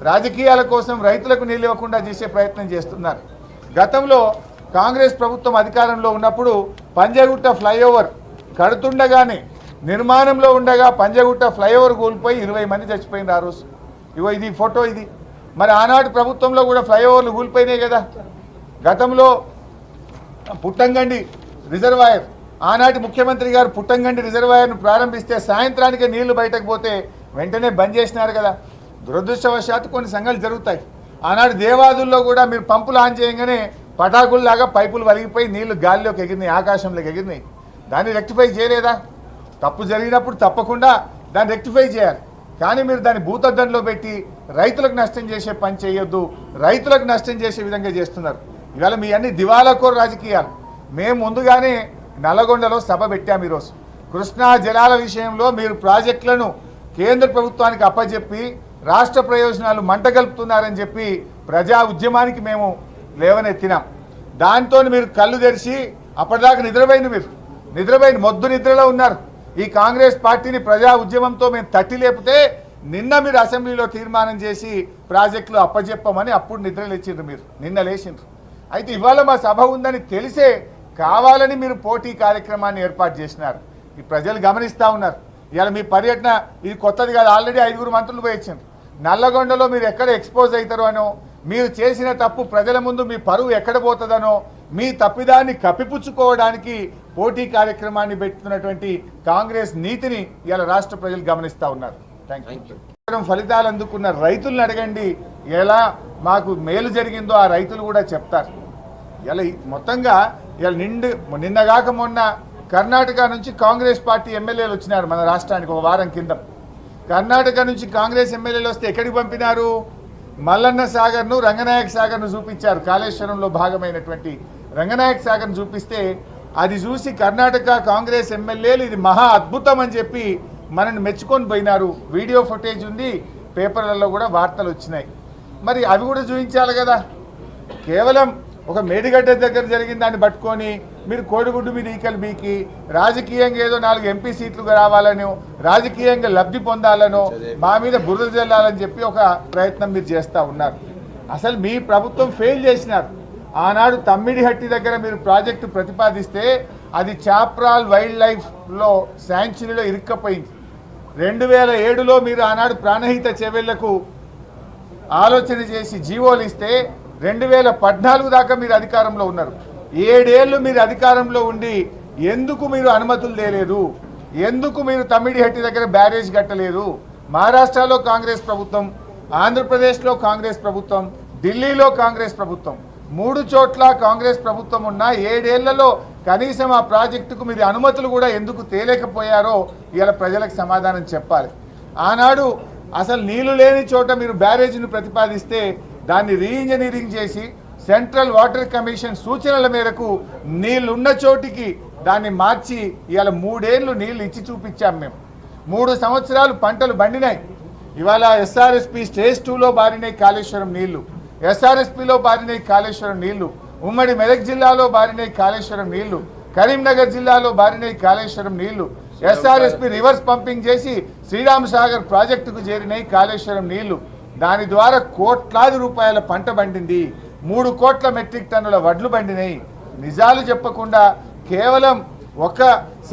రాజకీయాల కోసం రైతులకు నీళ్ళు ఇవ్వకుండా చేసే ప్రయత్నం చేస్తున్నారు. గతంలో కాంగ్రెస్ ప్రభుత్వం అధికారంలో ఉన్నప్పుడు పంజగుట్ట ఫ్లైఓవర్ కడుతుండగానే నిర్మాణంలో ఉండగా పంజగుట్ట ఫ్లైఓవర్ కూలిపోయి 20 మంది చచ్చిపోయింది ఆ రోజు. ఇగో ఇది ఫోటో ఇది. మరి ఆనాటి ప్రభుత్వంలో కూడా ఫ్లైఓవర్లు కూలిపోయినాయి కదా. గతంలో పుట్టంగండి రిజర్వాయర్, ఆనాటి ముఖ్యమంత్రి గారు పుట్టంగండి రిజర్వాయర్ను ప్రారంభిస్తే సాయంత్రానికి నీళ్లు బయటకు పోతే వెంటనే బంద్ చేసినారు కదా. దురదృష్టవశాత్తు కొన్ని సంఘటనలు జరుగుతాయి. ఆనాడు దేవాదుల్లో కూడా మీరు పంపులు ఆన్ చేయగానే పటాకుల్లాగా పైపులు వలిగిపోయి నీళ్లు గాలిలోకి ఎగిరినాయి, ఆకాశంలోకి ఎగిరినాయి. దాన్ని రెక్టిఫై చేయలేదా? తప్పు జరిగినప్పుడు తప్పకుండా దాన్ని రెక్టిఫై చేయాలి. కానీ మీరు దాన్ని భూతద్దంలో పెట్టి రైతులకు నష్టం చేసే పని చేయొద్దు, రైతులకు నష్టం చేసే విధంగా చేస్తున్నారు. ఇవాళ మీ అన్ని దివాలాకోరు రాజకీయాలు. మేము ముందుగానే నల్లగొండలో సభ పెట్టాము. ఈరోజు కృష్ణా జలాల విషయంలో మీరు ప్రాజెక్టులను కేంద్ర ప్రభుత్వానికి అప్పచెప్పి రాష్ట్ర ప్రయోజనాలు మంటగలుపుతున్నారని చెప్పి ప్రజా ఉద్యమానికి మేము లేవనెత్తినాం. దాంతో మీరు కళ్ళు తెరిచి అప్పటిదాకా నిద్రపోయిన మొద్దు నిద్రలో ఉన్నారు. ఈ కాంగ్రెస్ పార్టీని ప్రజా ఉద్యమంతో మేము తట్టి లేపితే నిన్న మీరు అసెంబ్లీలో తీర్మానం చేసి ప్రాజెక్టులు అప్పచెప్పమని అప్పుడు నిద్ర లేచిండ్రు. మీరు నిన్న లేచిండ్రు. అయితే ఇవాళ మా సభ ఉందని తెలిసే కావాలని మీరు పోటీ కార్యక్రమాన్ని ఏర్పాటు చేసినారు. ఈ ప్రజలు గమనిస్తూ ఉన్నారు. ఇవాళ మీ పర్యటన ఇది కొత్తది కాదు. ఆల్రెడీ 5 మంత్రులు పోయి వచ్చిండ్రు. నల్లగొండలో మీరు ఎక్కడ ఎక్స్పోజ్ అవుతారో అనో, మీరు చేసిన తప్పు ప్రజల ముందు మీ పరువు ఎక్కడ పోతుందనో, మీ తప్పిదాన్ని కప్పిపుచ్చుకోవడానికి పోటీ కార్యక్రమాన్ని పెట్టుతున్నటువంటి కాంగ్రెస్ నీతిని ఇవాళ రాష్ట్ర ప్రజలు గమనిస్తూ ఉన్నారు. Thank you. ఫలితాలు అందుకున్న రైతులను అడగండి, ఎలా మాకు మేలు జరిగిందో ఆ రైతులు కూడా చెప్తారు. ఇలా మొత్తంగా ఇలా నిన్నగాక మొన్న కర్ణాటక నుంచి కాంగ్రెస్ పార్టీ ఎమ్మెల్యేలు వచ్చినారు మన రాష్ట్రానికి. ఒక వారం కింద కర్ణాటక నుంచి కాంగ్రెస్ ఎమ్మెల్యేలు వస్తే ఎక్కడికి పంపినారు? మల్లన్న సాగర్ను, రంగనాయక సాగర్ను చూపించారు. కాళేశ్వరంలో భాగమైనటువంటి రంగనాయక సాగర్ను చూపిస్తే అది చూసి కర్ణాటక కాంగ్రెస్ ఎమ్మెల్యేలు ఇది మహా అద్భుతం అని చెప్పి మనల్ని మెచ్చుకొని పోయినారు. వీడియో ఫుటేజ్ ఉంది, పేపర్లలో కూడా వార్తలు వచ్చినాయి. మరి అవి కూడా చూపించాలి కదా. కేవలం ఒక మేడిగడ్డ దగ్గర జరిగిన దాన్ని పట్టుకొని మీరు కోడిగుడ్డు మీద ఈకలు బీకి రాజకీయంగా ఏదో 4 ఎంపీ సీట్లు రావాలనో, రాజకీయంగా లబ్ధి పొందాలనో, మా మీద బురద జల్లాలని చెప్పి ఒక ప్రయత్నం మీరు చేస్తూ ఉన్నారు. అసలు మీ ప్రభుత్వం ఫెయిల్ చేసినారు. ఆనాడు తమ్మిడిహట్టి దగ్గర మీరు ప్రాజెక్టు ప్రతిపాదిస్తే అది చాప్రాల్ వైల్డ్ లైఫ్లో శాంక్చురీలో ఇరుక్కపోయింది. 2007లో మీరు ఆనాడు ప్రాణహిత చెవెళ్లకు ఆలోచన చేసి జీవోలు ఇస్తే 2014 దాకా మీరు అధికారంలో ఉన్నారు. 7 ఏళ్ళు మీరు అధికారంలో ఉండి ఎందుకు మీరు అనుమతులు తేలేదు? ఎందుకు మీరు తమ్మిడిహట్టి దగ్గర బ్యారేజ్ కట్టలేదు? మహారాష్ట్రలో కాంగ్రెస్ ప్రభుత్వం, ఆంధ్రప్రదేశ్లో కాంగ్రెస్ ప్రభుత్వం, ఢిల్లీలో కాంగ్రెస్ ప్రభుత్వం, 3 చోట్ల కాంగ్రెస్ ప్రభుత్వం ఉన్న 7 ఏళ్లలో కనీసం ఆ ప్రాజెక్టుకు మీరు అనుమతులు కూడా ఎందుకు తేలేకపోయారో ఇవాళ ప్రజలకు సమాధానం చెప్పాలి. ఆనాడు అసలు నీళ్లు లేని చోట మీరు బ్యారేజ్ను ప్రతిపాదిస్తే దాన్ని రీఇంజనీరింగ్ చేసి సెంట్రల్ వాటర్ కమిషన్ సూచనల మేరకు నీళ్లున్న చోటికి దాన్ని మార్చి ఇవాళ 3 ఏళ్ళు నీళ్లు ఇచ్చి చూపించాం. మేము 3 సంవత్సరాలు పంటలు బండినాయి. ఇవాళ ఎస్ఆర్ఎస్పి స్టేజ్ 2లో బారినాయి కాళేశ్వరం నీళ్లు, ఎస్ఆర్ఎస్పిలో బారినాయి కాళేశ్వరం నీళ్లు, ఉమ్మడి మెదక్ జిల్లాలో బారినాయి కాళేశ్వరం నీళ్లు, కరీంనగర్ జిల్లాలో బారినాయి కాళేశ్వరం నీళ్లు. ఎస్ఆర్ఎస్పి రివర్స్ పంపింగ్ చేసి శ్రీరామ్ సాగర్ ప్రాజెక్టుకు చేరినాయి కాళేశ్వరం నీళ్లు. దాని ద్వారా కోట్లాది రూపాయల పంట పండింది, 3 కోట్ల మెట్రిక్ టన్నుల వడ్లు పండినాయి. నిజాలు చెప్పకుండా కేవలం ఒక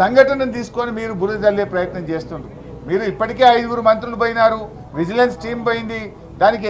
సంఘటనను తీసుకొని మీరు బురద జల్లే ప్రయత్నం చేస్తుండ్రు. మీరు ఇప్పటికే 5 మంత్రులు పోయినారు, విజిలెన్స్ టీం పోయింది. దానికి